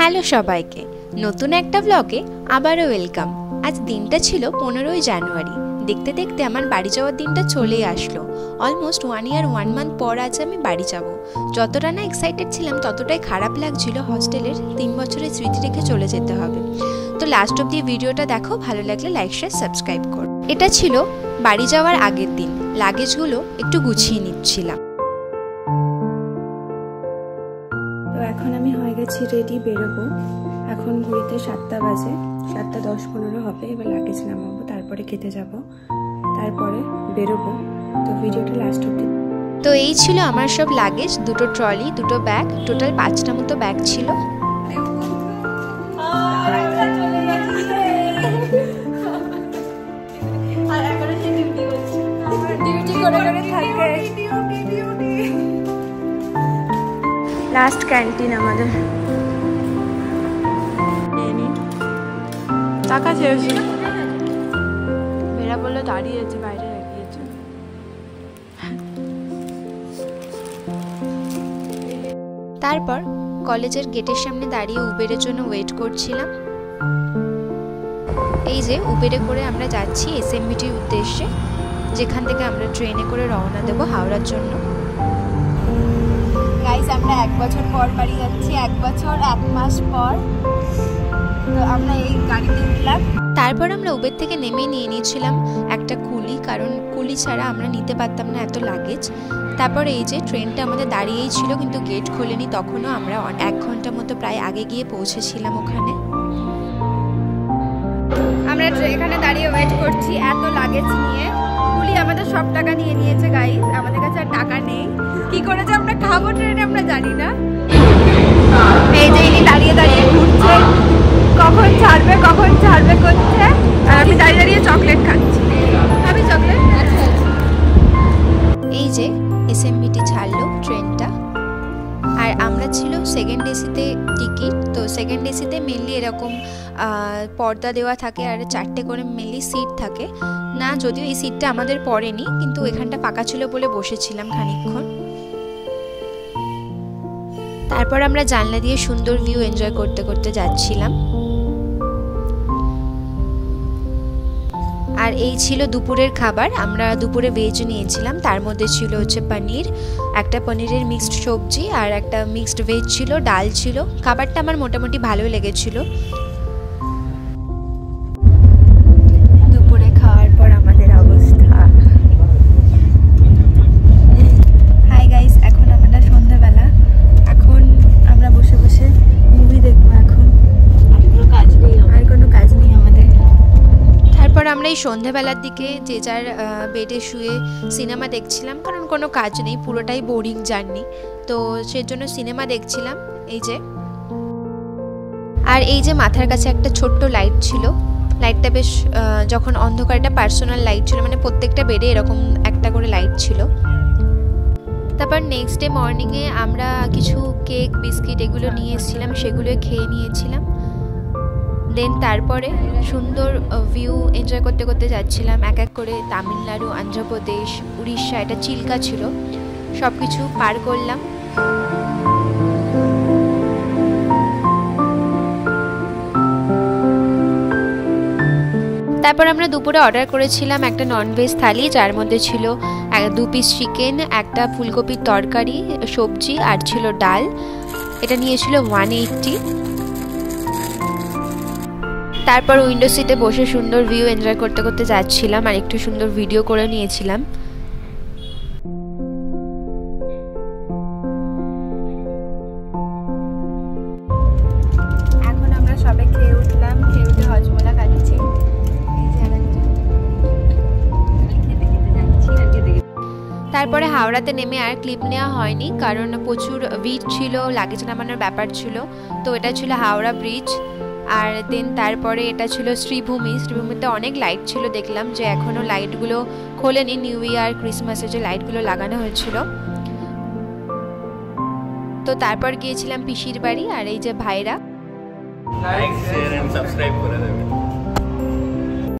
Hello সবাইকে, নতুন একটা ব্লগে আবারও ওয়েলকাম। আজ দিনটা ছিল 15ই জানুয়ারি। দেখতে দেখতে আমার বাড়ি যাওয়ার দিনটা চলেই আসলো। অলমোস্ট 1 ইয়ার 1 মান্থ পর আজ আমি বাড়ি যাব। যতটা না এক্সাইটেড ছিলাম ততটাই খারাপ লাগছিল। হস্টেলের 3 বছরের স্মৃতি রেখে চলে যেতে হবে। তো লাস্ট অব দি ভিডিওটা দেখো, ভালো লাগলে লাইক শেয়ার সাবস্ক্রাইব করো। এটা ছিল বাড়ি যাওয়ার আগের দিন। লাগেজগুলো একটু গুছিয়ে নিচ্ছিলাম। তো এখন আমি হয়ে গেছি রেডি, বেরোবো। এখন ঘড়িতে 7টা বাজে, 7:10-15 হবে। এবার লাগেজ নামাবো, তারপরে খেতে যাব, তারপরে বেরোবো। তো ভিডিওটা লাস্ট অবধি। তো এই ছিল আমার সব লাগেজ, দুটো ট্রলি, দুটো ব্যাগ, টোটাল 5টা মতো ব্যাগ ছিল। লাস্ট ক্যান্টিন আমাদের। টাকা চেয়েছি, মেয়েরা বললো দাঁড়িয়েছে, বাইরে রেখেছে। তারপর কলেজের গেটের সামনে দাঁড়িয়ে উবেরের জন্য ওয়েট করছিলাম। এই যে উবেরে করে আমরা যাচ্ছি এসএমবিটির উদ্দেশ্যে, যেখান থেকে আমরা ট্রেনে করে রওনা দেব হাওড়ার জন্য। গাইস, আমরা 1 বছর পর বাড়ি যাচ্ছি, 1 বছর 1 মাস পর। তো আমরা এই গাড়িতে উঠলাম। তারপর আমরা উবের থেকে নেমে নিয়ে নিয়েছিলাম একটা কুলি, কারণ কুলি ছাড়া আমরা নিতে পারতাম না এত লাগেজ। তারপর এই যে ট্রেনটা আমাদের দাঁড়িয়েই ছিল, কিন্তু গেট খোলেনি তখনও। আমরা 1 ঘন্টা মতো প্রায় আগে গিয়ে পৌঁছেছিলাম ওখানে। আমরা এখানে দাঁড়িয়ে ওয়েট করছি এত লাগেজ নিয়ে। কুলি আমাদের সব টাকা নিয়ে নিয়েছে গাইস, আমাদের কাছে আর টাকা নেই। কি করে যে আমরা খাবো ট্রেনে আমরা জানি না। এই যে ইনি দাঁড়িয়ে দাঁড়িয়ে ঘুরছে, কখন ছাড়বে করছে। আর আমি দাঁড়িয়ে দাঁড়িয়ে চকলেট খাচ্ছি। আমি চকলেট খাচ্ছি। এই যে এসএমবিটি ছাড়লো ট্রেনটা, আর আমরা ছিল সেকেন্ড এসিতে টিকিট। তো সেকেন্ড এসিতে মেনলি এরকম পর্দা দেওয়া থাকে, আর 4টে করে মেনলি সিট থাকে না। যদিও এই সিটটা আমাদের পড়েনি, কিন্তু এখানটা ফাঁকা ছিল বলে বসেছিলাম খানিকক্ষণ। তারপর আমরা জানলা দিয়ে সুন্দর ভিউ এনজয় করতে করতে যাচ্ছিলাম। আর এই ছিল দুপুরের খাবার। আমরা দুপুরে ভেজ নিয়েছিলাম, তার মধ্যে ছিল হচ্ছে পনির, একটা পনিরের মিক্সড সবজি, আর একটা মিক্সড ভেজ ছিল, ডাল ছিল। খাবারটা আমার মোটামুটি ভালোই লেগেছিল। দুপুরে খাওয়ার পর আমাদের অবস্থা। হাই গাইস, এখন আমাদের সন্ধ্যাবেলা। এখন আমরা বসে বসে মুভি দেখবো। এখন আর কোনো কাজ নেই আমাদের। তারপর আমরা এই সন্ধ্যাবেলার দিকে যে যার বেডে শুয়ে সিনেমা দেখছিলাম, কারণ কোনো কাজ নেই, পুরোটাই বোরিং জার্নি। তো সেজন্য সিনেমা দেখছিলাম। এই যে, আর এই যে মাথার কাছে একটা ছোট্ট লাইট ছিল। লাইটটা বেশ, যখন অন্ধকারটা পার্সোনাল লাইট ছিল, মানে প্রত্যেকটা বেডে এরকম একটা করে লাইট ছিল। তারপর নেক্সট ডে মর্নিংয়ে আমরা কিছু কেক, বিস্কিট এগুলো নিয়ে এসেছিলাম, সেগুলো খেয়ে নিয়েছিলাম। দেন তারপরে সুন্দর ভিউ এনজয় করতে করতে যাচ্ছিলাম এক এক করে। তামিলনাড়ু, অন্ধ্রপ্রদেশ, উড়িষ্যা, এটা চিল্কা ছিল, সব কিছু পার করলাম। তারপর আমরা দুপুরে অর্ডার করেছিলাম একটা ননভেজ থালি, যার মধ্যে ছিল 2 পিস চিকেন, একটা ফুলকপির তরকারি, সবজি, আর ছিল ডাল। এটা নিয়েছিল 180। তারপর উইন্ডো সিটে বসে সুন্দর ভিউ এনজয় করতে করতে যাচ্ছিলাম, আর একটু সুন্দর ভিডিও করে নিয়েছিলাম। এখন আমরা সবে খেয়ে উঠলাম, খেয়ে উঠে হজমোলা খাচ্ছি। তারপরে হাওড়াতে নেমে আর ক্লিপ নেওয়া হয়নি, কারণ প্রচুর ভিড় ছিল, লাগেজ নামানোর ব্যাপার ছিল। তো এটা ছিল হাওড়া ব্রিজ। আর দেন তারপরে এটা ছিল শ্রীভূমিতে অনেক লাইট ছিল। দেখলাম যে এখনও লাইটগুলো খোলেনি, নিউ ইয়ার ক্রিসমাসে যে লাইটগুলো লাগানো হয়েছিল। তো তারপর গিয়েছিলাম পিসির বাড়ি। আর এই যে ভাইরা, লাইক শেয়ার এন্ড সাবস্ক্রাইব করে দেবেন।